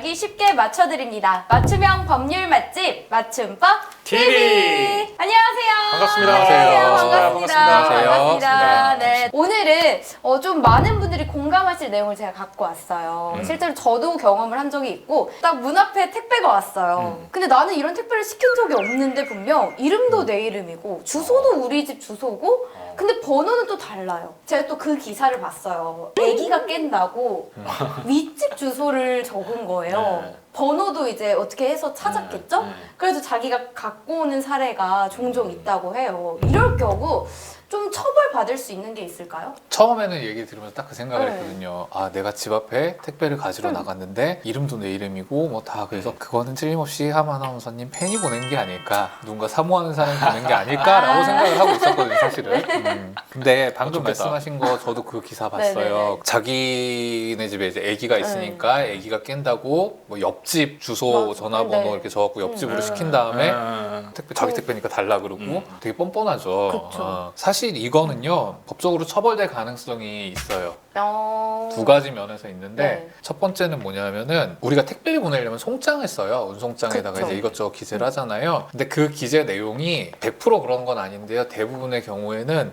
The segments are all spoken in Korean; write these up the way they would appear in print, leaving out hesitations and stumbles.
알기 쉽게 맞춰드립니다. 맞춤형 법률 맛집 맞춤법 TV. 안녕하세요. 반갑습니다. 안녕하세요. 반갑습니다. 반갑습니다. 네. 오늘은 좀 많은 분들이 공감하실 내용을 제가 갖고 왔어요. 실제로 저도 경험을 한 적이 있고 딱 문 앞에 택배가 왔어요. 근데 나는 이런 택배를 시킨 적이 없는데 분명 이름도 내 이름이고 주소도 우리 집 주소고 근데 번호는 또 달라요. 제가 또 그 기사를 봤어요. 애기가 깬다고 윗집 주소를 적은 거예요. 네. 번호도 이제 어떻게 해서 찾았겠죠? 그래서 자기가 갖고 오는 사례가 종종 있다고 해요. 이럴 경우 좀 처벌받을 수 있는 게 있을까요? 처음에는 얘기 들으면서 딱 그 생각을 네. 했거든요. 아, 내가 집 앞에 택배를 가지러 나갔는데 이름도 내 이름이고 뭐 다 그래서 그거는 틀림없이 하마 아나운서님 팬이 보낸 게 아닐까, 누군가 사모하는 사람이 보낸 게 아닐까라고 생각을 하고 있었거든요, 사실은. 근데 방금 어쩌겠다. 말씀하신 거 저도 그 기사 봤어요. 네네네. 자기네 집에 이제 아기가 있으니까 아기가 깬다고 뭐 옆집 주소, 맞아. 전화번호 네. 이렇게 적었고 옆집으로 시킨 다음에 음. 택배 자기 택배니까 달라 그러고 되게 뻔뻔하죠. 그쵸. 사실 이거는요 법적으로 처벌될 가능성이 있어요. 두 두 가지 면에서 있는데 네. 첫 번째는 뭐냐면은 우리가 택배를 보내려면 송장을 써요. 운송장에다가 그쵸. 이제 이것저것 기재를 하잖아요. 근데 그 기재 내용이 100% 그런 건 아닌데요. 대부분의 경우에는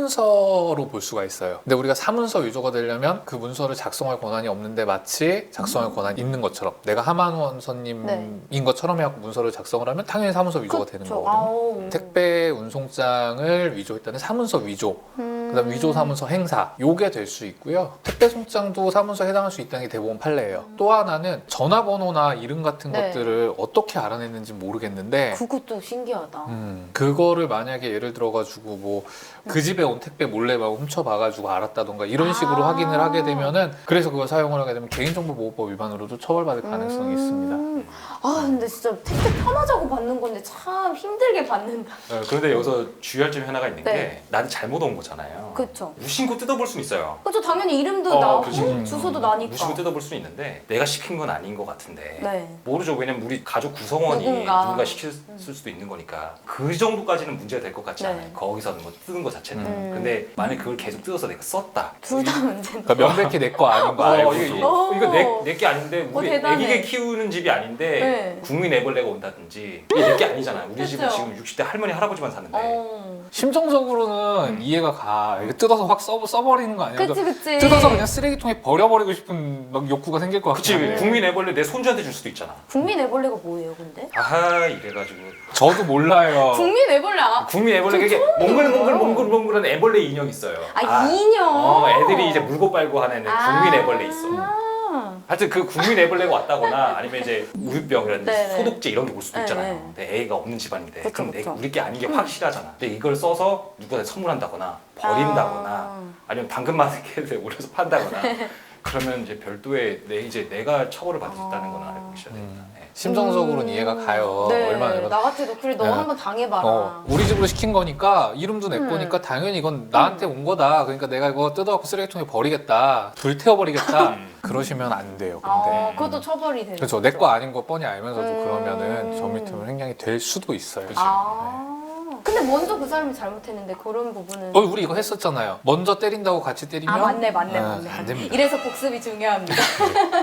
사문서로 볼 수가 있어요. 근데 우리가 사문서 위조가 되려면 그 문서를 작성할 권한이 없는데 마치 작성할 권한이 있는 것처럼 내가 하만원서님인 네. 것처럼 해갖고 문서를 작성을 하면 당연히 사문서 위조가 되는 거거든요. 아우. 택배 운송장을 위조했다는 사문서 위조, 그다음 위조 사문서 행사, 요게 될 수 있고요. 택배 송장도 사문서에 해당할 수 있다는 게 대부분 판례예요. 또 하나는 전화번호나 이름 같은 네. 것들을 어떻게 알아냈는지 모르겠는데 그것도 신기하다. 그거를 만약에 예를 들어가지고 뭐 그 집에 온 택배 몰래 막 훔쳐봐가지고 알았다던가 이런 식으로 확인을 하게 되면은, 그래서 그걸 사용을 하게 되면 개인정보보호법 위반으로도 처벌받을 가능성이 있습니다. 아 근데 진짜 택배 편하자고 받는 건데 참 힘들게 받는다. 그런데 여기서 주의할 점이 하나가 있는 네. 게 나는 잘못 온 거잖아요. 그쵸. 무심코 뜯어볼 수는 있어요. 그쵸 당연히 이름도 나오고 그치. 주소도 나니까. 무심코 뜯어볼 수는 있는데 내가 시킨 건 아닌 것 같은데 네. 모르죠. 왜냐면 우리 가족 구성원이 누군가. 시켰을 수도 있는 거니까 그 정도까지는 문제가 될 것 같지 않아요. 네. 거기서는 뭐 뜯은 거 자체는. 근데 만약 그걸 계속 뜯어서 내가 썼다. 둘 다 문제인데. 그러니까 명백히 내 거 아닌 거 알고도 이거 내 게 아닌데 우리 대단해. 애기가 키우는 집이 아닌데 네. 국민 애벌레가 온다든지 이게 내 게 아니잖아. 우리 집은 그쵸. 지금 60대 할머니 할아버지만 사는데 심정적으로는 이해가 가. 이거 뜯어서 확 써버리는 거 아니야? 그치 그치. 뜯어서 그냥 쓰레기통에 버려버리고 싶은 막 욕구가 생길 것 그치. 같아요. 국민 애벌레 내 손주한테 줄 수도 있잖아. 국민 애벌레가 뭐예요 근데? 아하 이래가지고 저도 몰라요. 국민 애벌레 국민 애벌레 그게 몽글몽글몽글몽글한 애벌레 인형 있어요. 인형. 애들이 이제 물고 빨고 하는 국민 애벌레 있어. 아. 하여튼 그 국민 애벌레가 왔다거나 아니면 이제 우유병이라든지 네네. 소독제 이런 게 올 수도 있잖아요. 네네. 근데 애가 없는 집안인데 그쵸, 그럼 그쵸. 우리 게 아닌 게 확실하잖아. 근데 이걸 써서 누구한테 선물한다거나 버린다거나 아니면 당근마켓에 올려서 판다거나 그러면 이제 별도의 내가 처벌을 받을 수 있다는 건 알고 계셔야 됩니다. 네. 심정적으로는 이해가 가요. 네. 얼마나 나 같아도 그래 너 네. 한번 당해봐라. 우리 집으로 시킨 거니까 이름도 내 거니까 당연히 이건 나한테 온 거다. 그러니까 내가 이거 뜯어갖고 쓰레기통에 버리겠다. 불태워버리겠다. 그러시면 안 돼요. 근데. 그것도 처벌이 되는. 그렇죠. 내 거 아닌 거 뻔히 알면서도 음. 그러면은 전미투명 횡령이 될 수도 있어요. 근데 먼저 그 사람이 잘못했는데 그런 부분은. 우리 이거 했었잖아요. 먼저 때린다고 같이 때리면 맞네. 안 됩니다. 이래서 복습이 중요합니다.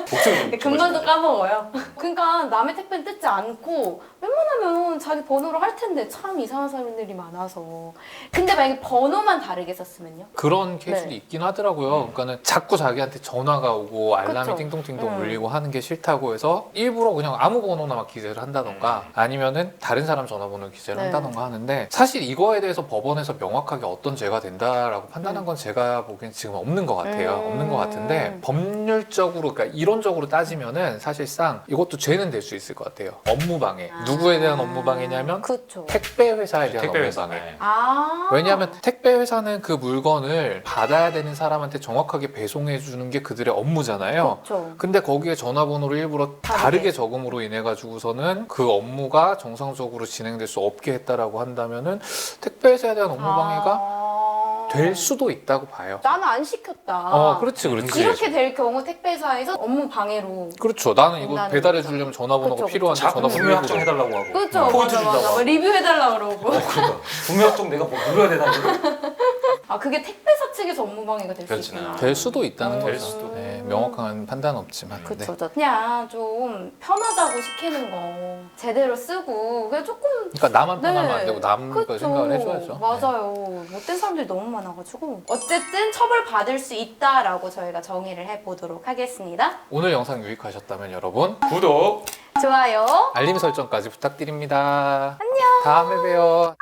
복수는 근데 금방 또 까먹어요. 그러니까 남의 택배는 뜯지 않고 웬만하면 자기 번호로 할 텐데 참 이상한 사람들이 많아서. 근데 만약에 번호만 다르게 썼으면요? 그런 케이스도 네. 있긴 하더라고요. 그러니까는 자꾸 자기한테 전화가 오고 알람이 그쵸. 띵동띵동 울리고 하는 게 싫다고 해서 일부러 그냥 아무 번호나 막 기재를 한다던가 아니면은 다른 사람 전화번호 기재를 네. 한다던가 하는데, 사실 이거에 대해서 법원에서 명확하게 어떤 죄가 된다라고 판단한 건 제가 보기엔 지금 없는 것 같아요. 없는 것 같은데 법률적으로, 그러니까 이론적으로 따지면은 사실상 이것도 죄는 될 수 있을 것 같아요. 업무방해. 누구에 대한 업무방해냐면 그렇죠. 택배 회사에 대한 택배 회사. 업무방해. 왜냐하면 택배 회사는 그 물건을 받아야 되는 사람한테 정확하게 배송해 주는 게 그들의 업무잖아요. 그렇죠. 근데 거기에 전화번호를 일부러 다르게 적음으로 인해 가지고서는 그 업무가 정상적으로 진행될 수 없게 했다라고 한다면은 택배 회사에 대한 업무 방해가 될 수도 있다고 봐요. 나는 안 시켰다. 그렇지. 이렇게 될 경우 택배사에서 업무 방해로. 그렇죠. 나는 이거 된다는 배달해 거죠. 주려면 전화번호가 그쵸, 필요한데 자꾸 전화번호 구매 확정 일부러. 해달라고 하고 그렇죠. 포인트 맞아. 준다고 뭐 하고 리뷰해달라 그러고. 그러니까 구매 확정 내가 뭐 눌러야 되나 아 그게 택배사 측에서 업무방해가 될 수 그렇지는 있구나. 될 수도 있다는 될 거죠. 수도. 네, 명확한 판단은 없지만. 네. 그쵸. 그냥 좀 편하자고 시키는 거 제대로 쓰고 그냥 조금 그러니까 나만 편하면 네. 안 되고 남 거 그쵸. 생각을 해줘야죠. 네. 맞아요. 못된 사람들이 너무 많아가지고 어쨌든 처벌받을 수 있다라고 저희가 정의를 해보도록 하겠습니다. 오늘 영상 유익하셨다면 여러분 구독! 좋아요. 알림 설정까지 부탁드립니다. 안녕. 다음에 봬요.